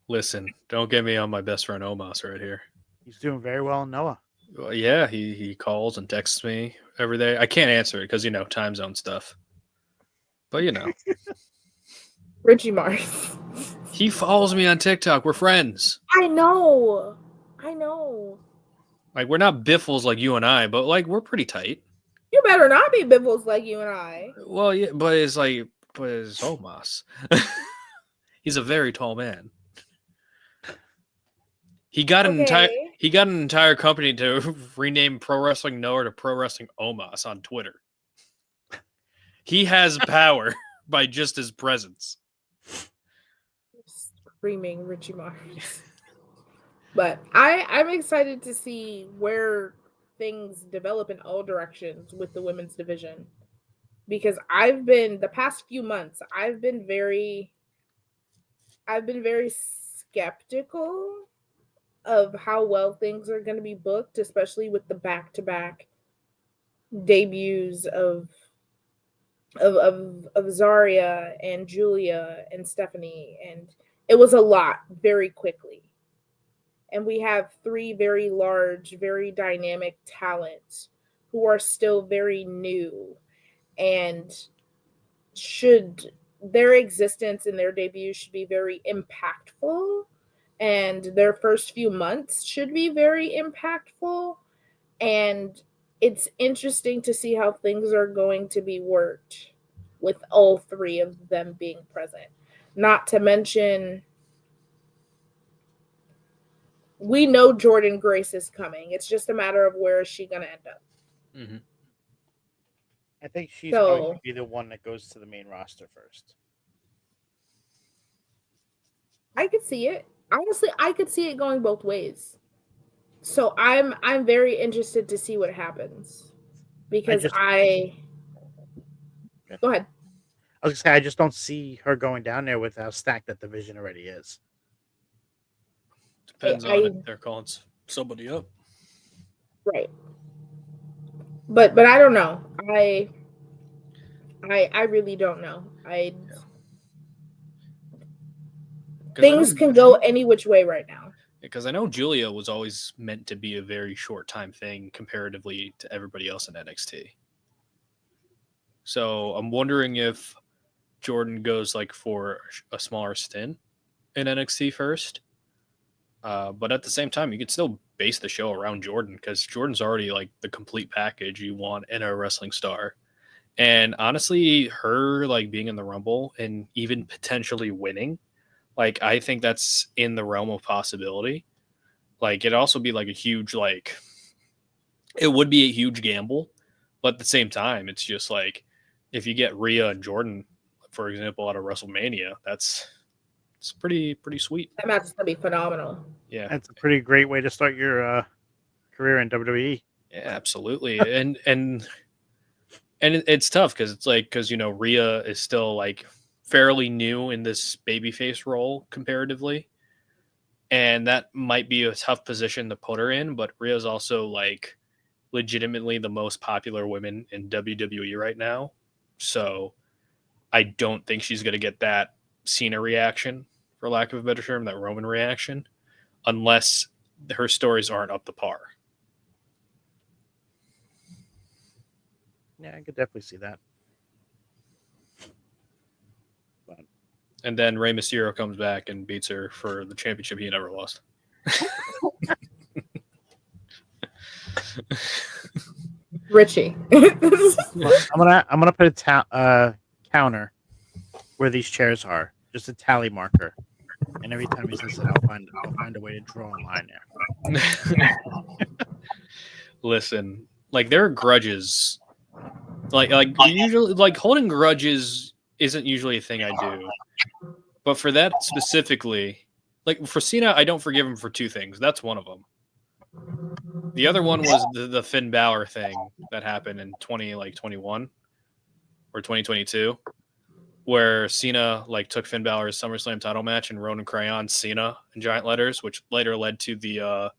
Listen, don't get me on my best friend Omos right here. He's doing very well in Noah. Well, yeah, he calls and texts me every day. I can't answer it because time zone stuff. But Richie Mars. He follows me on TikTok. We're friends. I know. Like we're not biffles like you and I, but like we're pretty tight. You better not be biffles like you and I. Well, yeah, but it's Omos. He's a very tall man. He got an entire company to rename Pro Wrestling Noah to Pro Wrestling Omos on Twitter. He has power by just his presence. Screaming Richie Mars. But I'm excited to see where things develop in all directions with the women's division. Because the past few months, I've been very skeptical of how well things are going to be booked, especially with the back-to-back debuts of Zarya and Julia and Stephanie, and it was a lot very quickly. And we have 3 very large, very dynamic talents who are still very new, and their existence and their debut should be very impactful. And their first few months should be very impactful. And it's interesting to see how things are going to be worked with all 3 of them being present. Not to mention, we know Jordan Grace is coming. It's just a matter of where is she going to end up. Mm-hmm. I think she's going to be the one that goes to the main roster first. I could see it. Honestly, I could see it going both ways. So I'm very interested to see what happens. Because Go ahead. I was gonna say I just don't see her going down there with how stacked that division already is. Depends on if they're calling somebody up. Right. But I don't know. I really don't know. Things can go any which way right now. Because I know Julia was always meant to be a very short time thing comparatively to everybody else in NXT. So I'm wondering if Jordan goes like for a smaller stint in NXT first. But at the same time, you could still base the show around Jordan because Jordan's already like the complete package you want in a wrestling star. And honestly, her like being in the Rumble and even potentially winning, like I think that's in the realm of possibility. Like it'd also be like a huge like it would be a huge gamble, but at the same time, it's just like if you get Rhea and Jordan, for example, out of WrestleMania, it's pretty sweet. That match is gonna be phenomenal. Yeah, That's a pretty great way to start your career in WWE. yeah, absolutely. And it's tough because it's like because Rhea is still like fairly new in this babyface role comparatively, and that might be a tough position to put her in. But Rhea's also like legitimately the most popular woman in WWE right now, so I don't think she's going to get that Cena reaction, for lack of a better term, that Roman reaction, unless her stories aren't up to par. Yeah, I could definitely see that. And then Rey Mysterio comes back and beats her for the championship he never lost. Richie. I'm gonna put a counter where these chairs are, just a tally marker, and every time he says it, I'll find a way to draw a line there. Listen, like there are grudges, like usually like holding grudges isn't usually a thing I do, but for that specifically, like for Cena, I don't forgive him for two things. That's one of them. The other one was the Finn Balor thing that happened in 2021 or 2022, where Cena like took Finn Balor's SummerSlam title match and wrote in crayon Cena in giant letters, which later led to the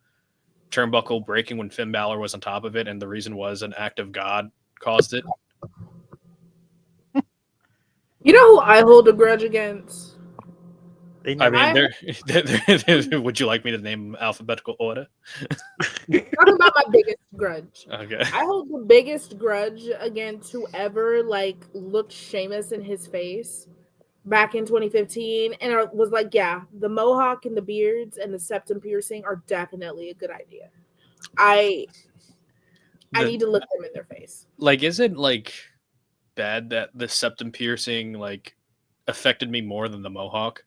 turnbuckle breaking when Finn Balor was on top of it, and the reason was an act of God caused it. You know who I hold a grudge against? I mean, they're would you like me to name alphabetical order? Talking about my biggest grudge. Okay. I hold the biggest grudge against whoever like looked Sheamus in his face back in 2015 and I was like, yeah, the mohawk and the beards and the septum piercing are definitely a good idea. I need to look them in their face. Like, is it like bad that the septum piercing like affected me more than the mohawk?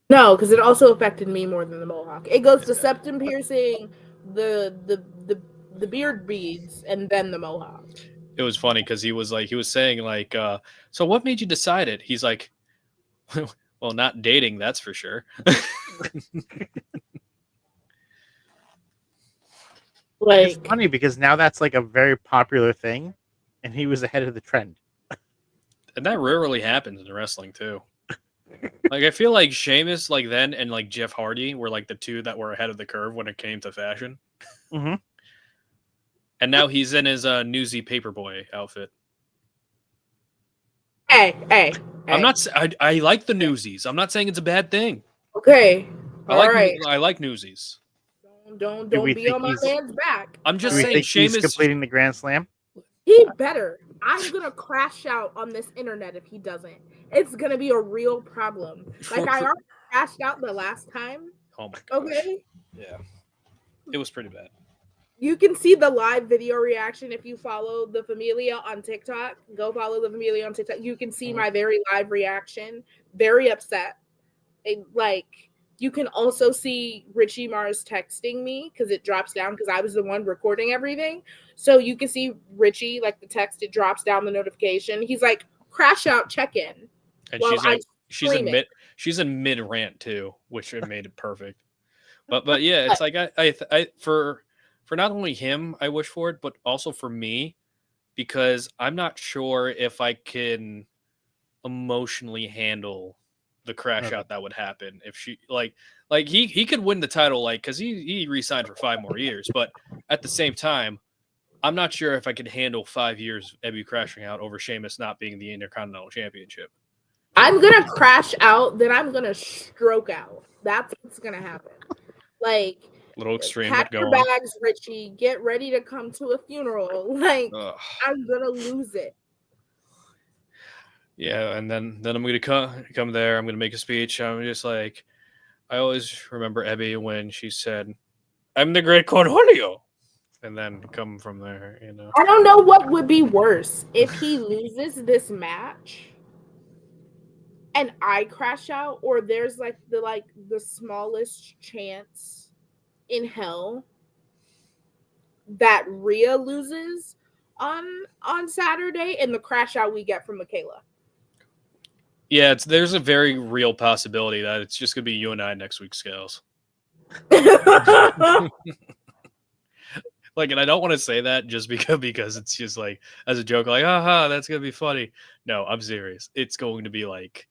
No, because it also affected me more than the mohawk. It goes to septum piercing, the beard beads, and then the mohawk. It was funny because he was saying like, so what made you decide it? He's like, well, not dating, that's for sure. Like, it's funny because now that's like a very popular thing, and he was ahead of the trend. And that rarely happens in wrestling too. Like I feel like Sheamus like then and like Jeff Hardy were like the two that were ahead of the curve when it came to fashion. Mm-hmm. And now he's in his Newsy Paperboy outfit. Hey. I'm not. I like the Newsies. I'm not saying it's a bad thing. Okay. All right. I like Newsies. Don't be on my man's back. I'm just saying Sheamus he's completing the Grand Slam. He better. I'm gonna crash out on this internet if he doesn't. It's gonna be a real problem. Like I already crashed out the last time. Oh my gosh. Okay. Yeah. It was pretty bad. You can see the live video reaction if you follow the Familia on TikTok. Go follow the Familia on TikTok. You can see my very live reaction. Very upset. You can also see Richie Mars texting me because it drops down because I was the one recording everything. So you can see Richie, like the text, it drops down the notification. He's like, crash out, check in. And she's in mid rant too, which made it perfect. But yeah, it's like I for not only him, I wish for it, but also for me, because I'm not sure if I can emotionally handle the crash out that would happen if she like he could win the title because he re-signed for 5 more years, but at the same time I'm not sure if I could handle 5 years of Ebby crashing out over Sheamus not being the Intercontinental Championship. I'm gonna crash out, then I'm gonna stroke out. That's what's gonna happen. Like, Little extreme, pack but your go on. bags, Richie. Get ready to come to a funeral. Like, Ugh. I'm gonna lose it. Yeah, and then I'm gonna come there. I'm gonna make a speech. I'm just like, I always remember Abby when she said, "I'm the great Cornholio," and then come from there. I don't know what would be worse if he loses this match and I crash out, or there's like the smallest chance in hell that Rhea loses on Saturday and the crash out we get from Michaela. Yeah, there's a very real possibility that it's just gonna be you and I next week's scales. Like, and I don't want to say that just because it's just like as a joke, like, aha, that's gonna be funny. No, I'm serious. It's going to be like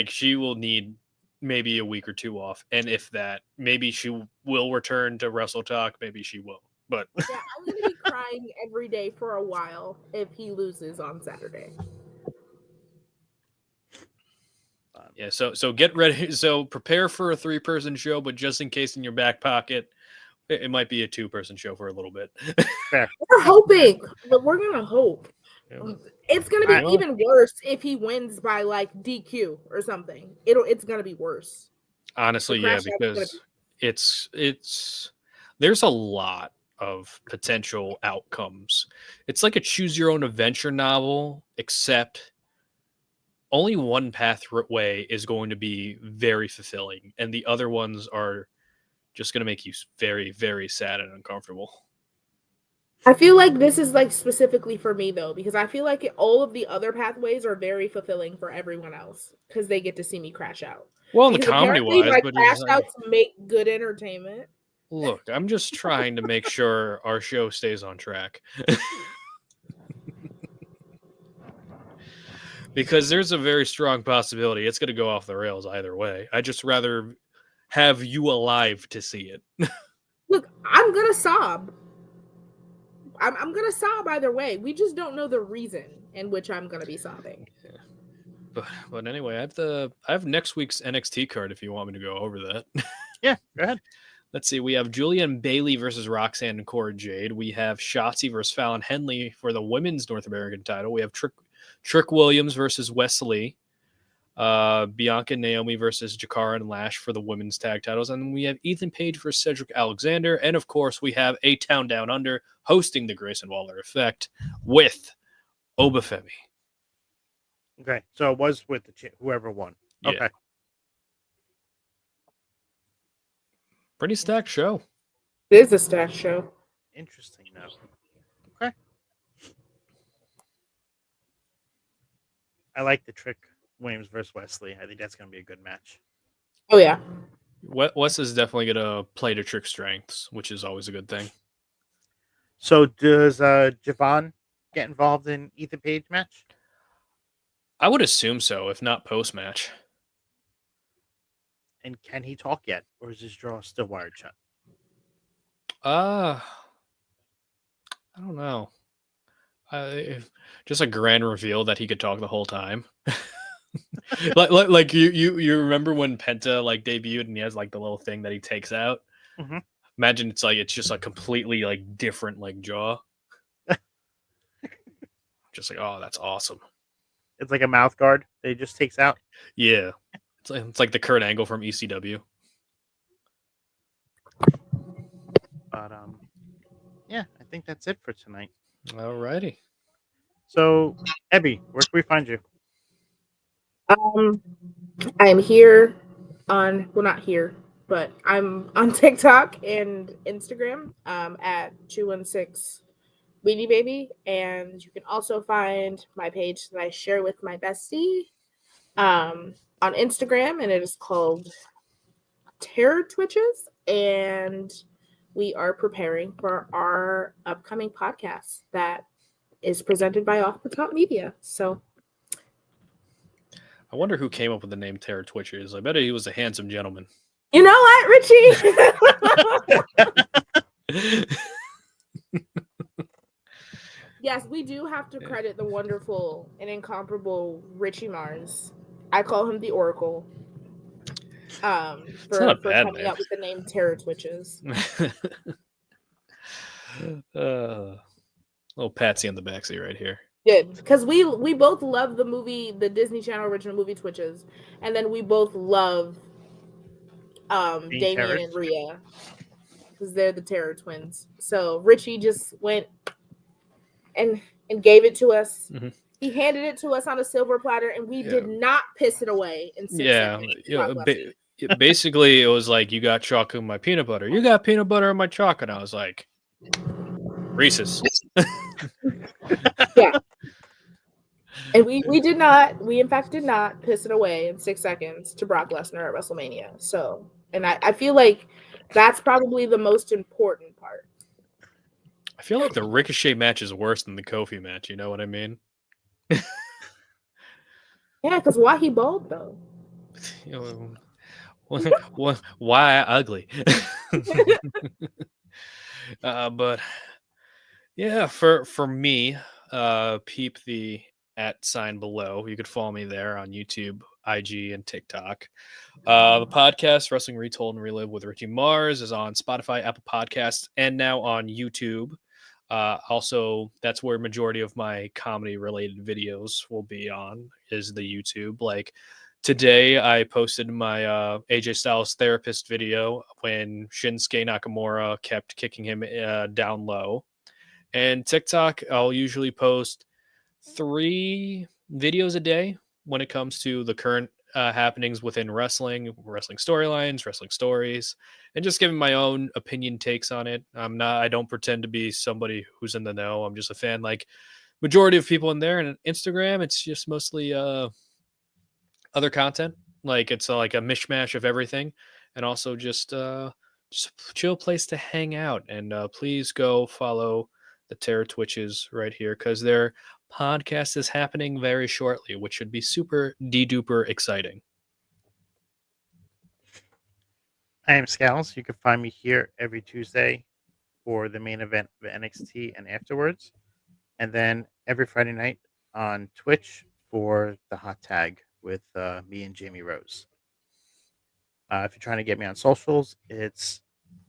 she will need maybe a week or two off, and if that, maybe she will return to Wrestle Talk. Maybe she will, but yeah, I'm gonna be crying every day for a while if he loses on Saturday. Yeah, so get ready. So prepare for a 3-person show, but just in case in your back pocket, it might be a 2-person show for a little bit. Fair. We're hoping, but we're gonna hope. Yeah. It's gonna be even worse if he wins by like DQ or something. It's gonna be worse. Honestly, yeah, because it's there's a lot of potential outcomes. It's like a choose your own adventure novel, except only one pathway is going to be very fulfilling, and the other ones are just going to make you very, very sad and uncomfortable. I feel like this is like specifically for me though, because I feel like all of the other pathways are very fulfilling for everyone else because they get to see me crash out. Well, in the Because comedy apparently wise, my but crash it's like, outs make good entertainment. look, I'm just trying to make sure our show stays on track. Because there's a very strong possibility it's going to go off the rails either way. I just rather have you alive to see it. Look, I'm gonna sob. I'm gonna sob either way. We just don't know the reason in which I'm gonna be sobbing. Yeah. But anyway, I have next week's NXT card if you want me to go over that. Yeah, go ahead. Let's see. We have Julian Bailey versus Roxanne and Cora Jade. We have Shotzi versus Fallon Henley for the women's North American title. We have Trick Williams versus Wesley. Bianca and Naomi versus Jakara and Lash for the women's tag titles. And we have Ethan Page versus Cedric Alexander. And of course, we have A-Town Down Under hosting the Grayson Waller Effect with Obafemi. Okay, so it was with whoever won. Yeah. Okay. Pretty stacked show. It is a stat show. Interesting, though. Okay. I like the Trick Williams versus Wesley. I think that's going to be a good match. Oh yeah. Wes is definitely going to play to Trick's strengths, which is always a good thing. So does Javon get involved in Ethan Page match? I would assume so, if not post-match. And can he talk yet? Or is his jaw still wired shut? I don't know. Just a grand reveal that he could talk the whole time. like you remember when Penta like debuted and he has like the little thing that he takes out? Mm-hmm. Imagine it's just a completely like different like jaw. Just like, oh, that's awesome. It's like a mouth guard that he just takes out. Yeah. It's like the Kurt Angle from ECW. But yeah, I think that's it for tonight. Alrighty. So, Ebby, where can we find you? I'm here on not here, but I'm on TikTok and Instagram at 216 Weenie Baby, and you can also find my page that I share with my bestie on Instagram, and it is called Terror Twitches, and we are preparing for our upcoming podcast that is presented by Off the Top Media. So I wonder who came up with the name Terror Twitches. I bet he was a handsome gentleman. you know what, Richie? Yes, we do have to credit the wonderful and incomparable Richie Mars. I call him the Oracle. It's not a for bad coming name. up with the name Terror Twitches. Little Patsy in the backseat right here. Good, because we both love the movie, the Disney Channel original movie Twitches, and then we both love Being Damien terrorists. and Rhea because they're the Terror Twins. So Richie just went and gave it to us. Mhm. He handed it to us on a silver platter, and we did not piss it away in 6 Yeah, seconds. yeah. God bless you. Basically, it was like, you got chocolate in my peanut butter. You got peanut butter in my chocolate. And I was like, Reese's. Yeah. And we did not, we in fact did not piss it away in 6 seconds to Brock Lesnar at WrestleMania. So, and I feel like that's probably the most important part. I feel like the Ricochet match is worse than the Kofi match. You know what I mean? Yeah, because why he bald though? You know, why ugly? But yeah, for me, peep the @ below. You could follow me there on YouTube, IG, and TikTok. The podcast Wrestling Retold and Relive with Richie Mars is on Spotify, Apple Podcasts, and now on YouTube. Also, that's where majority of my comedy related videos will be on, is the YouTube. Like today, I posted my AJ Styles therapist video when Shinsuke Nakamura kept kicking him down low. And TikTok, I'll usually post 3 videos a day when it comes to the current happenings within wrestling storylines, wrestling stories, and just giving my own opinion takes on it. I don't pretend to be somebody who's in the know. I'm just a fan like majority of people in there. And Instagram, it's just mostly other content. Like it's like a mishmash of everything, and also just a chill place to hang out. And please go follow the Terror Twitches right here, because their podcast is happening very shortly, which should be super de-duper exciting. I am Scals. You can find me here every Tuesday for the main event of NXT and afterwards, and then every Friday night on Twitch for the hot tag with me and Jamie Rose. If you're trying to get me on socials, it's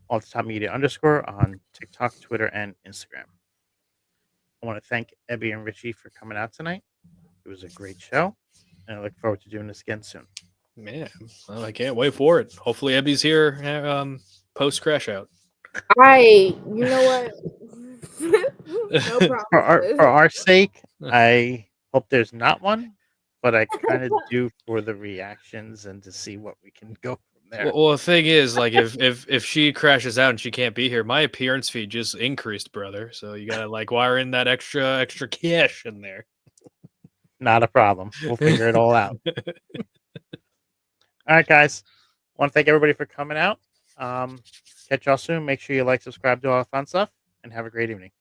all the top media _ on TikTok, Twitter, and Instagram. I want to thank Ebby and Richie for coming out tonight. It was a great show, and I look forward to doing this again soon. Man, well, I can't wait for it. Hopefully Ebby's here post crash out. You know what? No problem. For our sake, I hope there's not one, but I kind of do for the reactions and to see what we can go from there. Well, the thing is, like, if she crashes out and she can't be here, my appearance fee just increased, brother. So you gotta like wire in that extra cash in there. Not a problem. We'll figure it all out. All right, guys. I want to thank everybody for coming out. Catch y'all soon. Make sure you like, subscribe, do all that fun stuff, and have a great evening.